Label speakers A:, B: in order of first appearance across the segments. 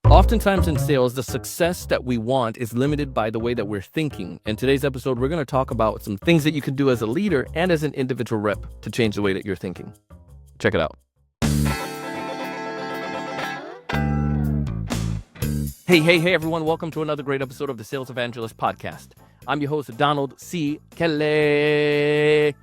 A: Oftentimes in sales, the success that we want is limited by the way that we're thinking. In today's episode, we're going to talk about some things that you can do as a leader and as an individual rep to change the way that you're thinking. Check it out. Hey, everyone. Welcome to another great episode of the Sales Evangelist Podcast. I'm your host, Donald C. Kelly,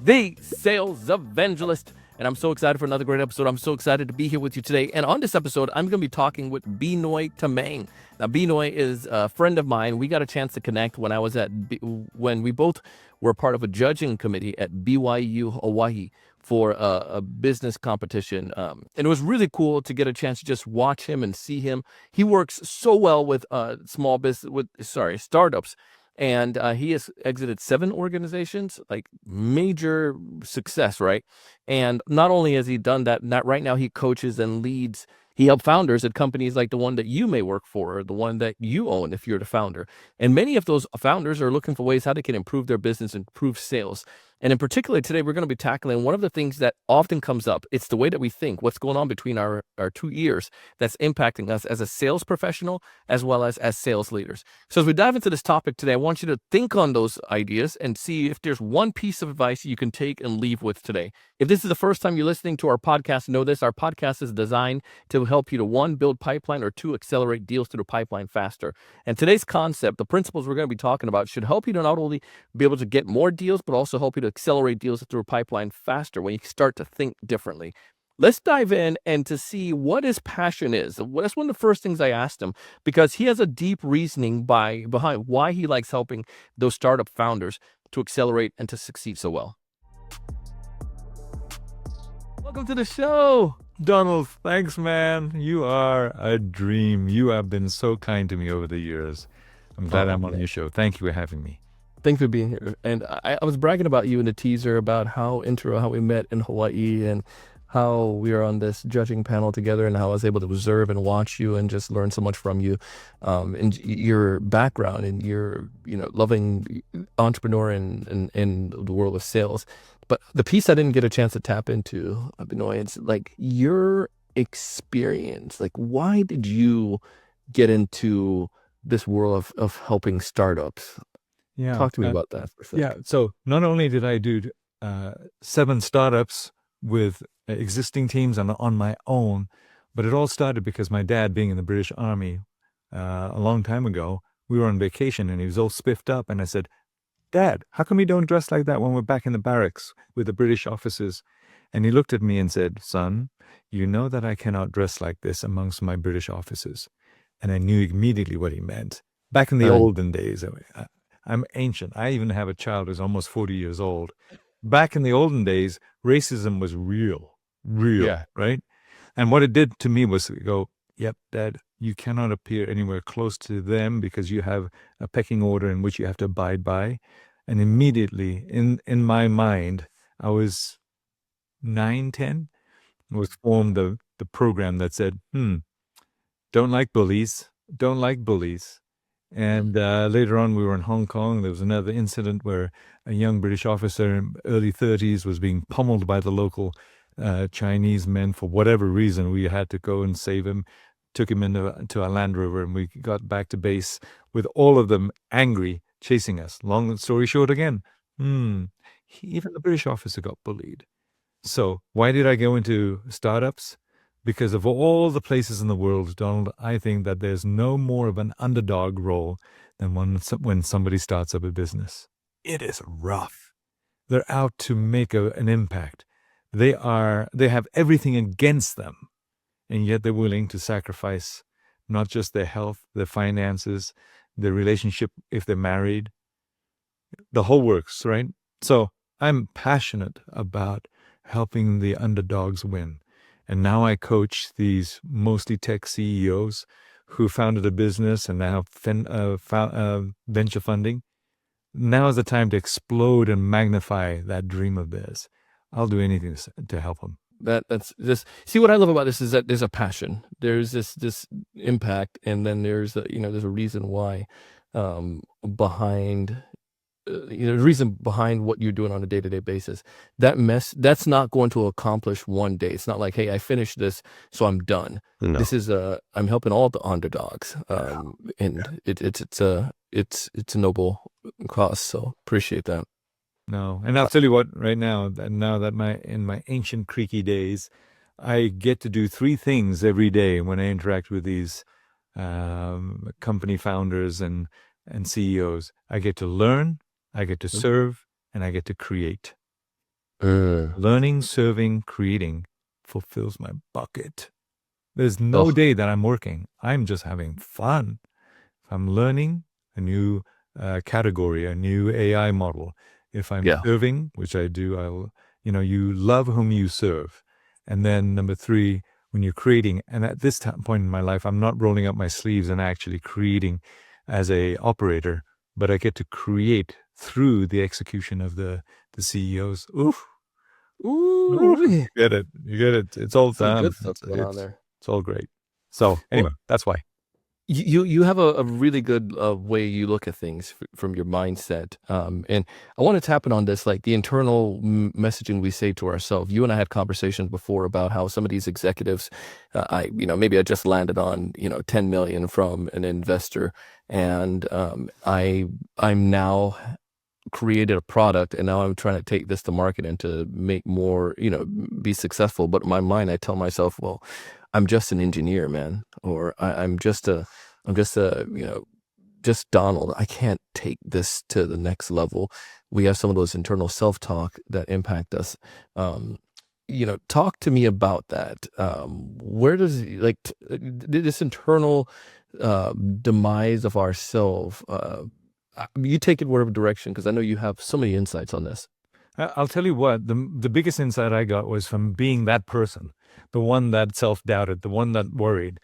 A: the Sales Evangelist. And I'm so excited for another great episode. I'm so excited to be here with you today. And on this episode, I'm going to be talking with Benoy Tamang. Now, Benoy is a friend of mine. We got a chance to connect when when we both were part of a judging committee at BYU, Hawaii for a business competition. And it was really cool to get a chance to just watch him and see him. He works so well with startups. And he has exited 7 organizations, like major success, right? And not only has he done that, right now he coaches and leads. He helps founders at companies like the one that you may work for, or the one that you own if you're the founder. And many of those founders are looking for ways how they can improve their business, improve sales. And in particular, today, we're going to be tackling one of the things that often comes up. It's the way that we think, what's going on between our 2 ears that's impacting us as a sales professional, as well as sales leaders. So as we dive into this topic today, I want you to think on those ideas and see if there's one piece of advice you can take and leave with today. If this is the first time you're listening to our podcast, know this: our podcast is designed to help you to 1, build pipeline, or 2, accelerate deals through the pipeline faster. And today's concept, the principles we're going to be talking about, should help you to not only be able to get more deals, but also help you to accelerate deals through a pipeline faster when you start to think differently. Let's dive in and to see what his passion is. That's one of the first things I asked him, because he has a deep reasoning behind why he likes helping those startup founders to accelerate and to succeed so well. Welcome to the show.
B: Donald, thanks, man. You are a dream. You have been so kind to me over the years. I'm glad I'm on your show. Thank you for having me.
A: Thanks for being here. And I was bragging about you in the teaser about how we met in Hawaii and how we are on this judging panel together, and how I was able to observe and watch you and just learn so much from you, and your background and your loving entrepreneur in the world of sales. But the piece I didn't get a chance to tap into, Benoy, it's like your experience. Like, why did you get into this world of helping startups?
B: Yeah,
A: talk to me about that for a second.
B: Yeah, so not only did I do 7 startups with existing teams and on my own, but it all started because my dad, being in the British Army a long time ago, we were on vacation and he was all spiffed up, and I said, "Dad, how come we don't dress like that when we're back in the barracks with the British officers?" And he looked at me and said, "Son, you know that I cannot dress like this amongst my British officers." And I knew immediately what he meant. Back in the olden days, I'm ancient. I even have a child who's almost 40 years old. Back in the olden days, racism was real,
A: Yeah.
B: right? And what it did to me was go, "Yep, Dad, you cannot appear anywhere close to them because you have a pecking order in which you have to abide by." And immediately, in my mind, I was 9, 10, was formed the program that said, don't like bullies. And later on, we were in Hong Kong. There was another incident where a young British officer in early 30s was being pummeled by the local Chinese men for whatever reason. We had to go and save him, took him into a Land Rover, and we got back to base with all of them angry, chasing us. Long story short again, even the British officer got bullied. So why did I go into startups? Because of all the places in the world, Donald, I think that there's no more of an underdog role than when somebody starts up a business. It is rough. They're out to make an impact. They have everything against them, and yet they're willing to sacrifice not just their health, their finances, their relationship if they're married, the whole works, right? So I'm passionate about helping the underdogs win. And now I coach these mostly tech CEOs who founded a business and now venture funding. Now is the time to explode and magnify that dream of theirs. I'll do anything to help them.
A: That's just, see, what I love about this is that there's a passion, there's this impact, and then there's a reason why behind the reason behind what you're doing on a day-to-day basis. That's not going to accomplish one day. It's not like, hey, I finished this, so I'm done.
C: No.
A: This is I'm helping all the underdogs, and it's a noble cause. So appreciate that.
B: No, and I'll tell you what, right now, that in my ancient creaky days, I get to do three things every day when I interact with these company founders and CEOs. I get to learn, I get to serve, and I get to create. Learning, serving, creating fulfills my bucket. There's no
A: Oh,
B: day that I'm working. I'm just having fun. If I'm learning a new category, a new AI model, if I'm
A: yeah.
B: serving, which I do, you love whom you serve. And then number three, when you're creating, and at this point in my life, I'm not rolling up my sleeves and actually creating as a operator, but I get to create through the execution of the CEOs. Oof. Oof.
A: Ooh,
B: You get it. You get it. It's all
A: some
B: done.
A: good stuff going on there.
B: It's all great. So
A: Well,
B: anyway, that's why.
A: you have a really good way you look at things from your mindset, and I want to tap in on this, like the internal messaging we say to ourselves. You and I had conversations before about how some of these executives, maybe I just landed on 10 million from an investor, and I'm now created a product, and now I'm trying to take this to market and to make more, be successful. But in my mind, I tell myself, well, I'm just an engineer, man, or I'm just a, just Donald. I can't take this to the next level. We have some of those internal self-talk that impact us. Talk to me about that. Where does this internal demise of ourself? You take it whatever direction, because I know you have so many insights on this.
B: I'll tell you what, the biggest insight I got was from being that person, the one that self-doubted, the one that worried.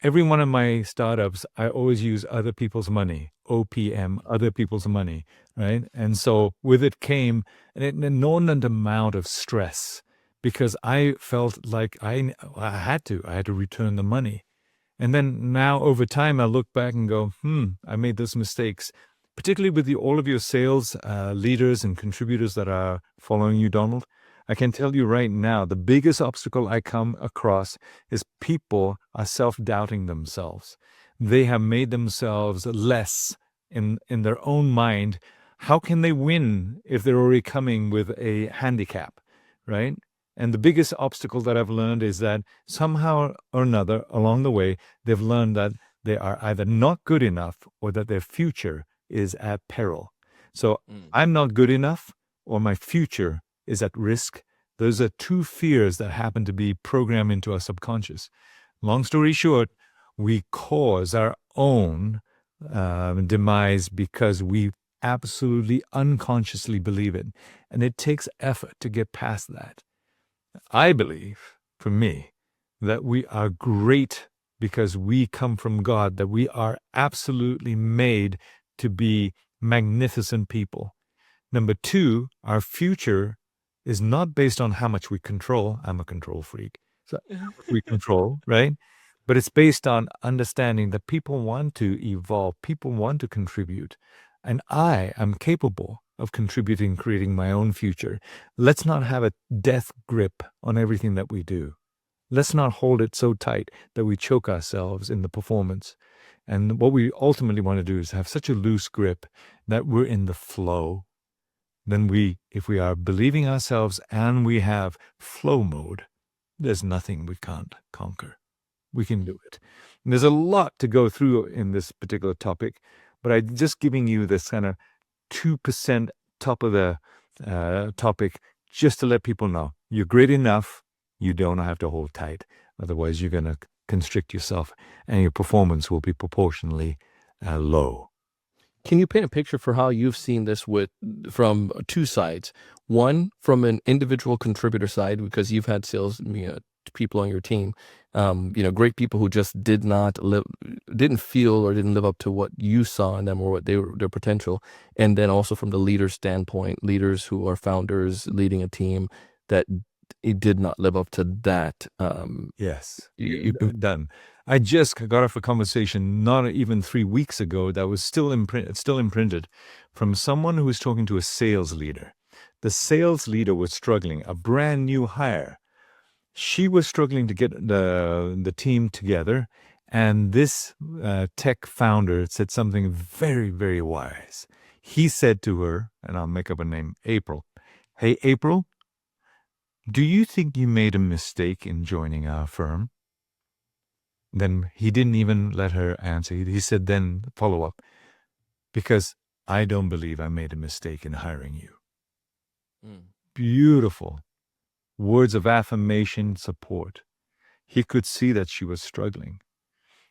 B: Every one of my startups, I always use other people's money, OPM, other people's money, right? And so with it came an inordinate amount of stress because I felt like I had to return the money. And then now over time, I look back and go, I made those mistakes, particularly with all of your sales leaders and contributors that are following you, Donald. I can tell you right now, the biggest obstacle I come across is people are self-doubting themselves. They have made themselves less in their own mind. How can they win if they're already coming with a handicap, right? And the biggest obstacle that I've learned is that somehow or another along the way, they've learned that they are either not good enough or that their future is at peril. So I'm not good enough or my future is at risk. Those are two fears that happen to be programmed into our subconscious. Long story short, we cause our own demise because we absolutely unconsciously believe it. And it takes effort to get past that. I believe, for me, that we are great because we come from God, that we are absolutely made to be magnificent people. Number two, our future is not based on how much we control. I'm a control freak. So how much we control, right? But it's based on understanding that people want to evolve, people want to contribute. And I am capable of contributing, creating my own future. Let's not have a death grip on everything that we do. Let's not hold it so tight that we choke ourselves in the performance. And what we ultimately want to do is have such a loose grip that we're in the flow. Then if we are believing ourselves and we have flow mode, there's nothing we can't conquer. We can do it. And there's a lot to go through in this particular topic, but I'm just giving you this kind of 2% top of the topic just to let people know you're great enough. You don't have to hold tight. Otherwise, you're going to constrict yourself and your performance will be proportionally low.
A: Can you paint a picture for how you've seen this from two sides? One, from an individual contributor side, because you've had sales people on your team, great people who just didn't feel or didn't live up to what you saw in them or what their potential. And then also from the leader standpoint, leaders who are founders leading a team that it did not live up to that.
B: Yes,
A: You,
B: done. I just got off a conversation not even 3 weeks ago that was still imprinted from someone who was talking to a sales leader. The sales leader was struggling, a brand new hire. She was struggling to get the team together, and this tech founder said something very, very wise. He said to her, and I'll make up a name, April. Hey, April, do you think you made a mistake in joining our firm? Then he didn't even let her answer. He said, then follow up, because I don't believe I made a mistake in hiring you. Beautiful words of affirmation, support. He could see that she was struggling.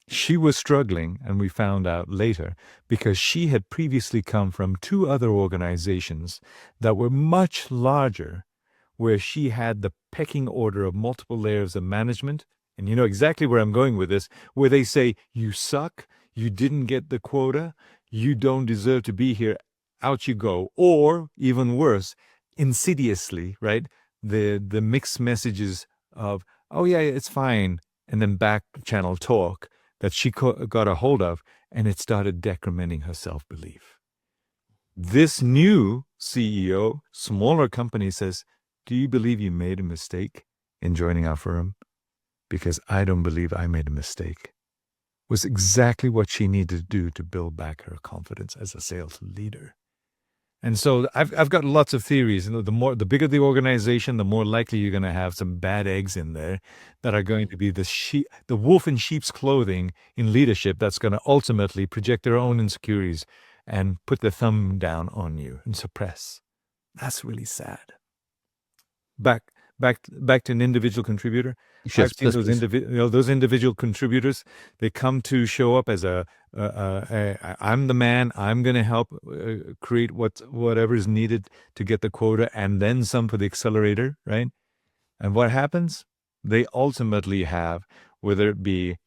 B: She was struggling, and we found out later, because she had previously come from 2 other organizations that were much larger, where she had the pecking order of multiple layers of management. And you know exactly where I'm going with this, where they say, you suck, you didn't get the quota, you don't deserve to be here, out you go. Or, even worse, insidiously, right? The mixed messages of, oh yeah, it's fine, and then back channel talk that she got a hold of, and it started decrementing her self-belief. This new CEO, smaller company, says, do you believe you made a mistake in joining our firm? Because I don't believe I made a mistake. Was exactly what she needed to do to build back her confidence as a sales leader. And so I've got lots of theories. You know, the bigger the organization, the more likely you're going to have some bad eggs in there that are going to be the wolf in sheep's clothing in leadership that's going to ultimately project their own insecurities and put the thumb down on you and suppress. That's really sad. Back to an individual contributor.
A: Yes,
B: I've seen
A: please.
B: those individual contributors. They come to show up as I'm the man. I'm going to help create whatever is needed to get the quota, and then some for the accelerator, right? And what happens? They ultimately have, whether it be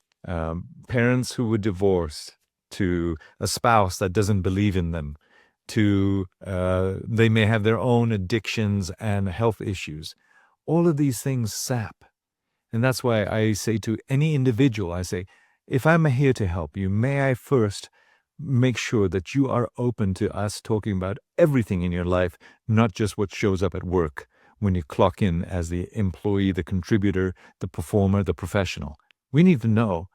B: parents who were divorced, to a spouse that doesn't believe in them, to they may have their own addictions and health issues. All of these things sap. And that's why I say to any individual, I say, if I'm here to help you, may I first make sure that you are open to us talking about everything in your life, not just what shows up at work when you clock in as the employee, the contributor, the performer, the professional. We need to know,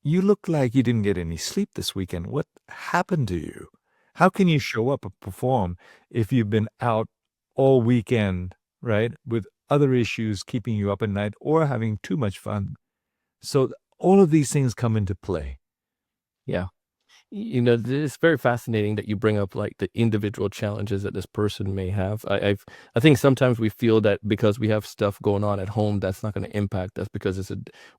B: you look like you didn't get any sleep this weekend. What happened to you? How can you show up and perform if you've been out all weekend, right, with other issues keeping you up at night or having too much fun? So all of these things come into play.
A: Yeah. You know, it's very fascinating that you bring up like the individual challenges that this person may have. I think sometimes we feel that because we have stuff going on at home, that's not going to impact us because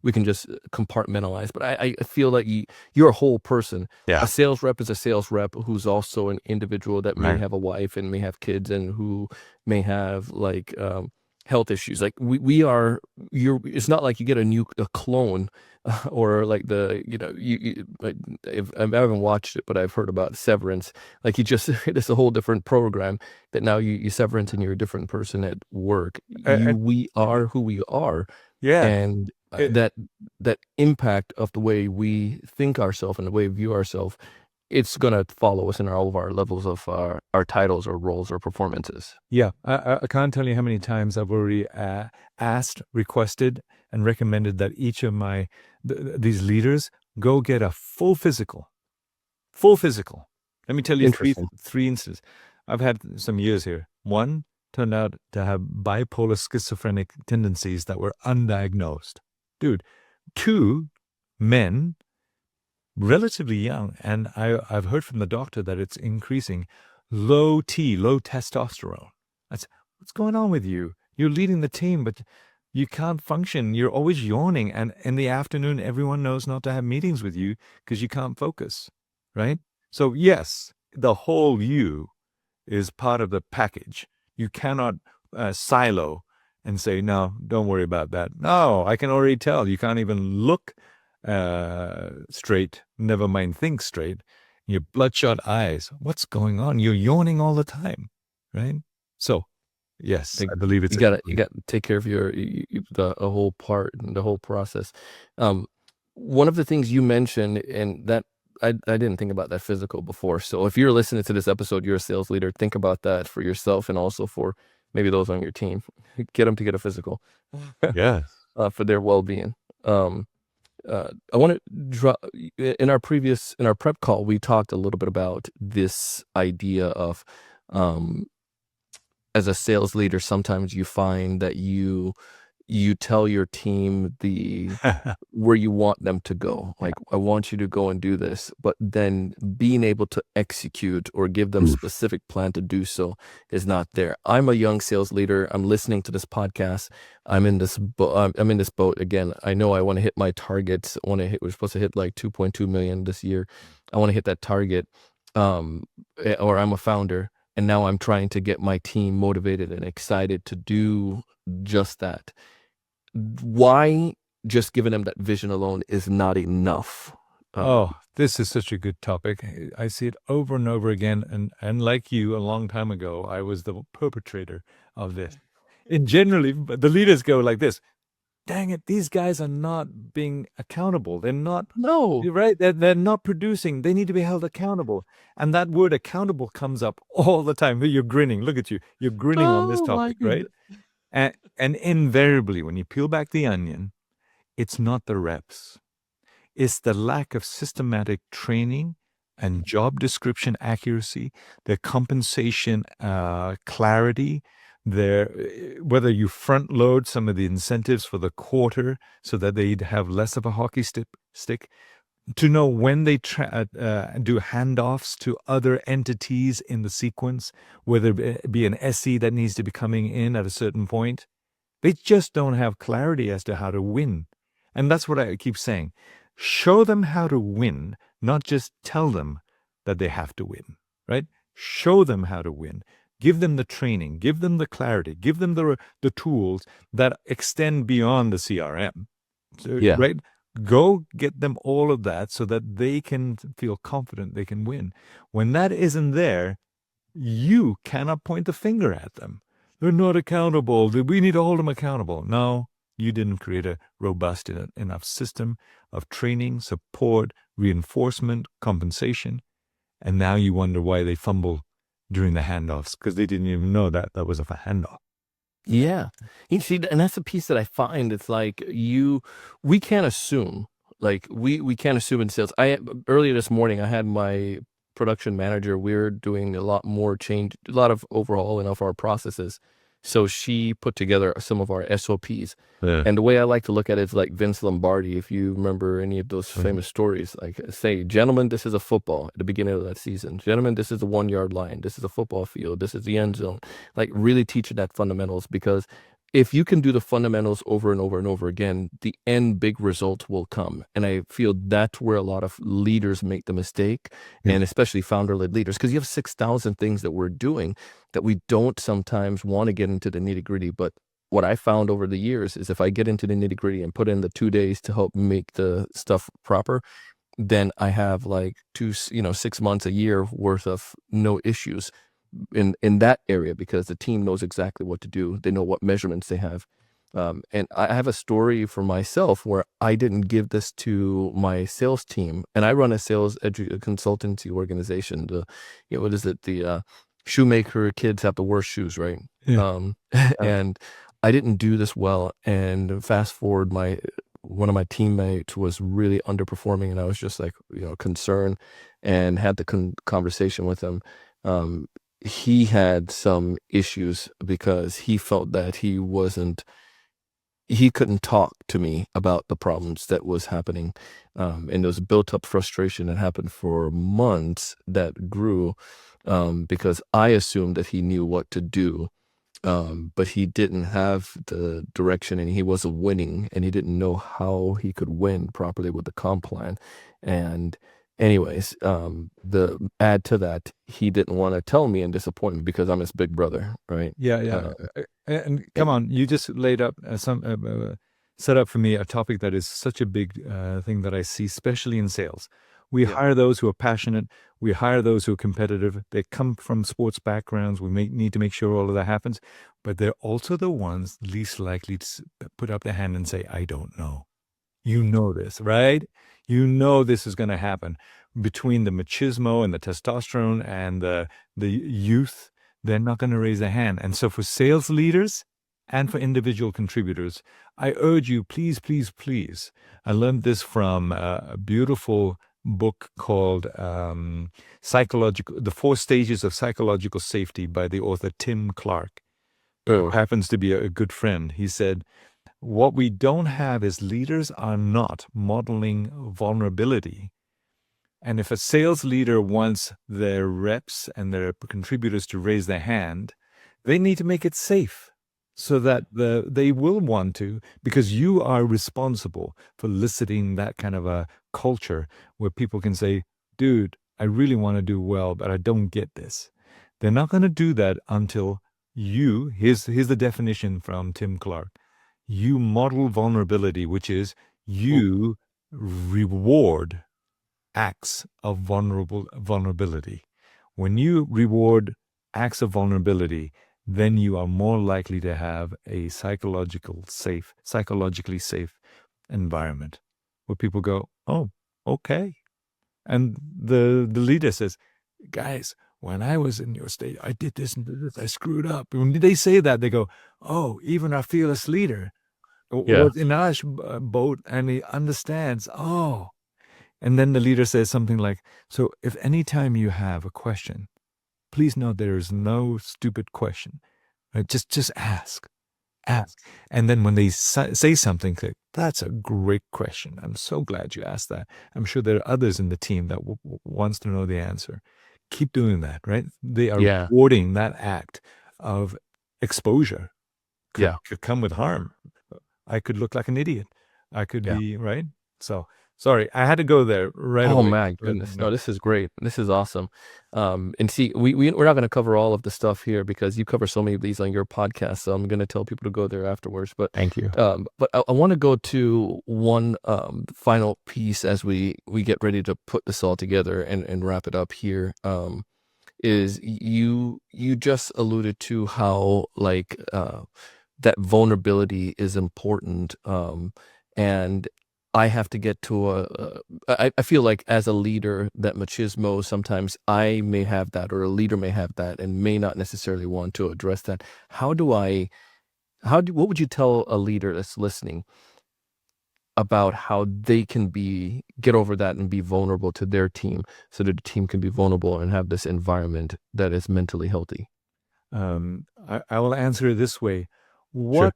A: we can just compartmentalize. But I feel like you're a whole person.
B: Yeah.
A: A sales rep is a sales rep who's also an individual that may
B: Right.
A: have a wife and may have kids and who may have like health issues. Like we are, it's not like you get a clone or like like I haven't watched it, but I've heard about Severance. Like you just it's a whole different program that now you Severance and you're a different person at work. We are who we are,
B: Yeah.
A: and that impact of the way we think ourselves and the way we view ourselves, it's gonna follow us in all of our levels of our titles or roles or performances.
B: Yeah, I can't tell you how many times I've already asked, requested, and recommended that each of these leaders go get a full physical. Full physical. Let me tell you
A: Interesting.
B: three instances. I've had some years here. One turned out to have bipolar schizophrenic tendencies that were undiagnosed. Dude, 2 men, relatively young, and I've heard from the doctor that it's increasing, low testosterone. That's what's going on with you. You're leading the team, but you can't function. You're always yawning, and in the afternoon, everyone knows not to have meetings with you because you can't focus, right? So yes, the whole you is part of the package. You cannot silo and say, no, don't worry about that. No, I can already tell. You can't even look straight, never mind think straight. Your bloodshot eyes. What's going on? You're yawning all the time, right? So, yes, I believe it's
A: you got to take care of the whole part and the whole process. one of the things you mentioned, and that I didn't think about that physical before. So if you're listening to this episode, you're a sales leader, think about that for yourself and also for maybe those on your team. Get them to get a physical
B: Yes.
A: for their well-being. Um, I want to draw in our prep call, we talked a little bit about this idea of um, as a sales leader, sometimes you find that you tell your team where you want them to go.
B: Yeah.
A: Like, I want you to go and do this, but then being able to execute or give them
B: Oof.
A: specific plan to do so is not there. I'm a young sales leader. I'm listening to this podcast. I'm in this boat again. I know I want to hit my targets. We're supposed to hit like 2.2 million this year. I want to hit that target. Um, or I'm a founder, and now I'm trying to get my team motivated and excited to do just that. Why just giving them that vision alone is not enough?
B: Oh, this is such a good topic. I see it over and over again. And like you, a long time ago, I was the perpetrator of this. And generally, the leaders go like this: dang it, these guys are not being accountable. They're not,
A: No.
B: you're right, they're not producing. They need to be held accountable. And that word accountable comes up all the time. You're grinning. Look at you. You're grinning on this
A: Oh my
B: topic, right?
A: goodness.
B: And invariably, when you peel back the onion, it's not the reps. It's the lack of systematic training and job description accuracy, their compensation clarity, their whether you front load some of the incentives for the quarter so that they'd have less of a hockey stick, to know when they do handoffs to other entities in the sequence, whether it be an SE that needs to be coming in at a certain point. They just don't have clarity as to how to win. And that's what I keep saying. Show them how to win, not just tell them that they have to win, right? Show them how to win. Give them the training, give them the clarity, give them the tools that extend beyond the CRM,
A: Yeah.
B: right? Go get them all of that so that they can feel confident they can win. When that isn't there, you cannot point the finger at them. They're not accountable. We need to hold them accountable. No, you didn't create a robust enough system of training, support, reinforcement, compensation. And now you wonder why they fumble during the handoffs because they didn't even know that was a handoff.
A: Yeah. You see, and that's the piece that I find. It's like we can't assume. Like we can't assume in sales. Earlier this morning, I had my production manager. We're doing a lot more change, a lot of overhauling of our processes. So she put together some of our SOPs.
B: Yeah.
A: And the way I like to look at it is like Vince Lombardi, if you remember any of those famous stories, like say, gentlemen, this is a football at the beginning of that season. Gentlemen, this is the 1 yard line. This is a football field. This is the end zone. Like really teaching that fundamentals, because if you can do the fundamentals over and over and over again, the end big result will come. And I feel that's where a lot of leaders make the mistake,
B: Yeah.
A: and especially founder-led leaders, because you have 6,000 things that we're doing that we don't sometimes want to get into the nitty-gritty. But what I found over the years is if I get into the nitty-gritty and put in the 2 days to help make the stuff proper, then I have like 6 months, a year worth of no issues in that area, because the team knows exactly what to do. They know what measurements they have. And I have a story for myself where I didn't give this to my sales team, and I run a consultancy organization. What is it? The shoemaker kids have the worst shoes, right?
B: Yeah.
A: Um, and I didn't do this well. And fast forward, one of my teammates was really underperforming, and I was just like, concerned, and had the conversation with him. Um, he had some issues because he felt that he couldn't talk to me about the problems that was happening. And there was built up frustration that happened for months that grew, because I assumed that he knew what to do. But he didn't have the direction, and he wasn't winning, and he didn't know how he could win properly with the comp plan. And anyways, the add to that, he didn't want to tell me and disappoint me because I'm his big brother, right?
B: Yeah, yeah. And
A: Eh,
B: come on, you just laid up set up for me a topic that is such a big thing that I see, especially in sales. We
A: yeah.
B: hire those who are passionate. We hire those who are competitive. They come from sports backgrounds. We need to make sure all of that happens. But they're also the ones least likely to put up their hand and say, I don't know. You know this, right? You know this is going to happen between the machismo and the testosterone and the youth. They're not going to raise their hand. And so for sales leaders and for individual contributors, I urge you, please, please, please. I learned this from a beautiful book called The Four Stages of Psychological Safety by the author Tim Clark, who happens to be a good friend. He said, what we don't have is leaders are not modeling vulnerability. And if a sales leader wants their reps and their contributors to raise their hand, they need to make it safe so that they will want to, because you are responsible for eliciting that kind of a culture where people can say, dude, I really want to do well, but I don't get this. They're not going to do that until here's the definition from Tim Clark. You model vulnerability, which is you reward acts of vulnerability. When you reward acts of vulnerability, then you are more likely to have a psychologically safe environment where people go, oh, okay. And the leader says, guys, when I was in your state, I did this and this, I screwed up. When they say that, they go, oh, even our fearless leader
A: Yeah.
B: was in our boat and he understands, oh. And then the leader says something like, so if any time you have a question, please know there is no stupid question. Right? Just ask. Ask. And then when they say something, that's a great question. I'm so glad you asked that. I'm sure there are others in the team that wants to know the answer. Keep doing that, right? They are
A: Yeah.
B: rewarding that act of exposure.
A: Yeah.
B: Could come with harm. I could look like an idiot. I could
A: Yeah.
B: be, right? So, sorry, I had to go there right
A: Oh
B: away.
A: my goodness. No, this is great. This is awesome. And see, we're not going to cover all of the stuff here because you cover so many of these on your podcast. So I'm going to tell people to go there afterwards. But
B: Thank you.
A: I want to go to one final piece as we get ready to put this all together and wrap it up here. Is you just alluded to how like that vulnerability is important, and I have to get to I feel like as a leader that machismo, sometimes I may have that or a leader may have that and may not necessarily want to address that. What would you tell a leader that's listening about how they can get over that and be vulnerable to their team so that the team can be vulnerable and have this environment that is mentally healthy?
B: I will answer it this way.
A: Sure.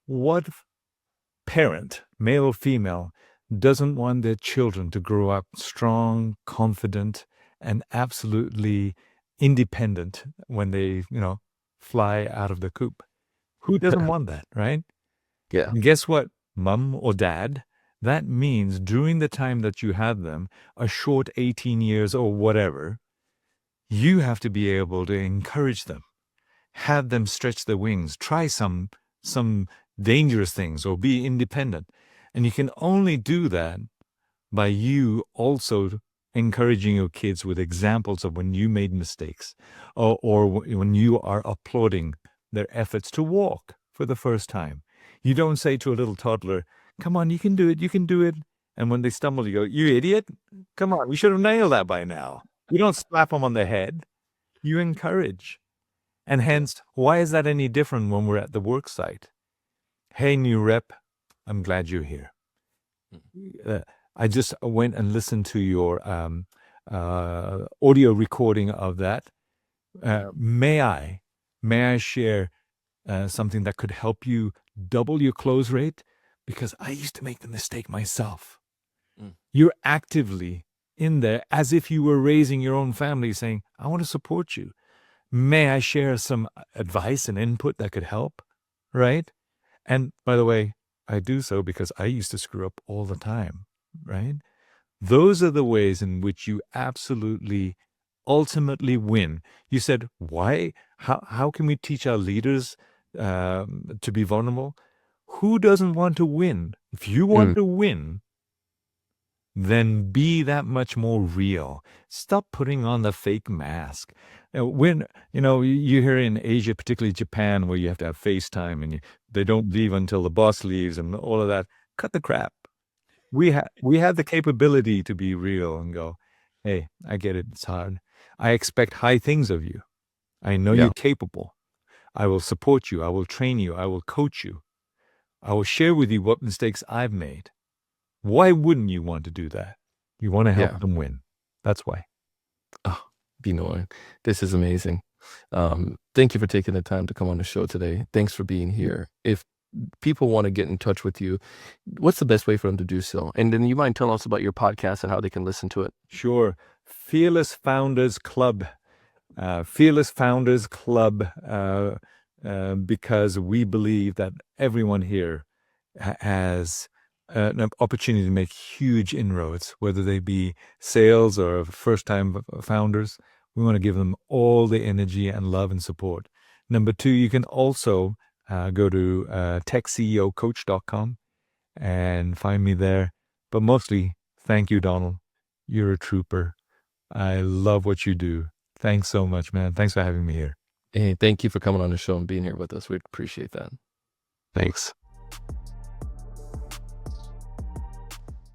B: What parent, male or female, doesn't want their children to grow up strong, confident, and absolutely independent when they, fly out of the coop? Who doesn't want that, right?
A: Yeah.
B: And guess what, mom or dad? That means during the time that you have them, a short 18 years or whatever, you have to be able to encourage them, have them stretch their wings, try some dangerous things or be independent. And you can only do that by you also encouraging your kids with examples of when you made mistakes or when you are applauding their efforts to walk for the first time. You don't say to a little toddler, come on, you can do it, you can do it. And when they stumble, you go, you idiot, come on, we should have nailed that by now. You don't slap them on the head, you encourage. And hence, why is that any different when we're at the work site? Hey, new rep, I'm glad you're here. I just went and listened to your audio recording of that. May I share something that could help you double your close rate? Because I used to make the mistake myself. You're actively in there as if you were raising your own family saying, I want to support you. May I share some advice and input that could help? Right? And by the way, I do so because I used to screw up all the time, right? Those are the ways in which you absolutely ultimately win. You said, why? How can we teach our leaders to be vulnerable? Who doesn't want to win? If you want to win, then be that much more real. Stop putting on the fake mask. When, you hear in Asia, particularly Japan, where you have to have FaceTime and they don't leave until the boss leaves and all of that. Cut the crap. we had the capability to be real and go, hey, I get it, it's hard. I expect high things of you. I know
A: Yeah.
B: you're capable. I will support you. I will train you. I will coach you. I will share with you what mistakes I've made. Why wouldn't you want to do that? You want to help
A: Yeah.
B: them win. That's why.
A: Oh, Benoy, this is amazing. Thank you for taking the time to come on the show today. Thanks for being here. If people want to get in touch with you, what's the best way for them to do so? And then you mind telling us about your podcast and how they can listen to it?
B: Sure. Fearless Founders Club. Fearless Founders Club, because we believe that everyone here has an opportunity to make huge inroads, whether they be sales or first-time founders. We want to give them all the energy and love and support. Number two, you can also go to techceocoach.com and find me there. But mostly, thank you, Donald. You're a trooper. I love what you do. Thanks so much, man. Thanks for having me here.
A: Hey, thank you for coming on the show and being here with us. We appreciate that.
B: Thanks.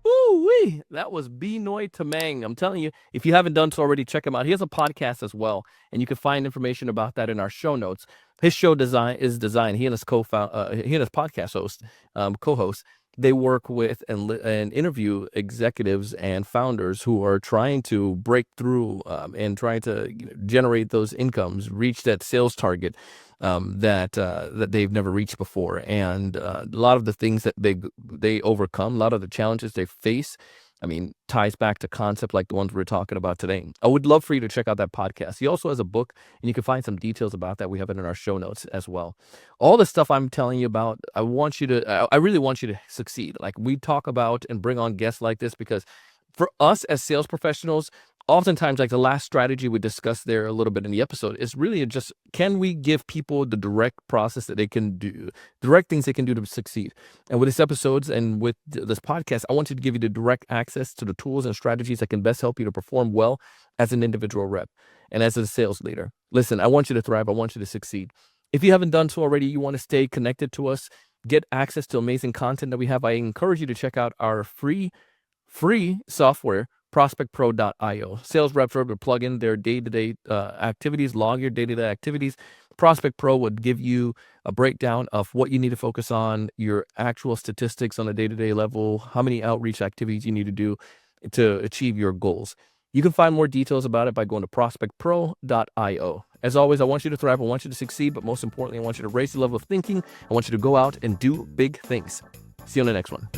A: Woo-wee! That was Benoy Tamang. I'm telling you, if you haven't done so already, check him out. He has a podcast as well, and you can find information about that in our show notes. His show is designed. He and his he and his podcast host, co-host, they work with and interview executives and founders who are trying to break through and trying to generate those incomes, reach that sales target that they've never reached before, and a lot of the things that they overcome, a lot of the challenges they face, I mean, ties back to concept like the ones we're talking about today. I would love for you to check out that podcast. He also has a book, and you can find some details about that. We have it in our show notes as well. All the stuff I'm telling you about, I really want you to succeed. Like, we talk about and bring on guests like this because for us as sales professionals, oftentimes, like the last strategy we discussed there a little bit in the episode is really just, can we give people the direct process that they can do, direct things they can do to succeed? And with this episodes and with this podcast, I want to give you the direct access to the tools and strategies that can best help you to perform well as an individual rep and as a sales leader. Listen, I want you to thrive. I want you to succeed. If you haven't done so already, you want to stay connected to us, get access to amazing content that we have, I encourage you to check out our free software, prospectpro.io. Sales reps are able to plug in their day-to-day activities, log your day-to-day activities. Prospect Pro would give you a breakdown of what you need to focus on, your actual statistics on a day-to-day level, how many outreach activities you need to do to achieve your goals. You can find more details about it by going to prospectpro.io. As always, I want you to thrive. I want you to succeed, but most importantly, I want you to raise the level of thinking. I want you to go out and do big things. See you on the next one.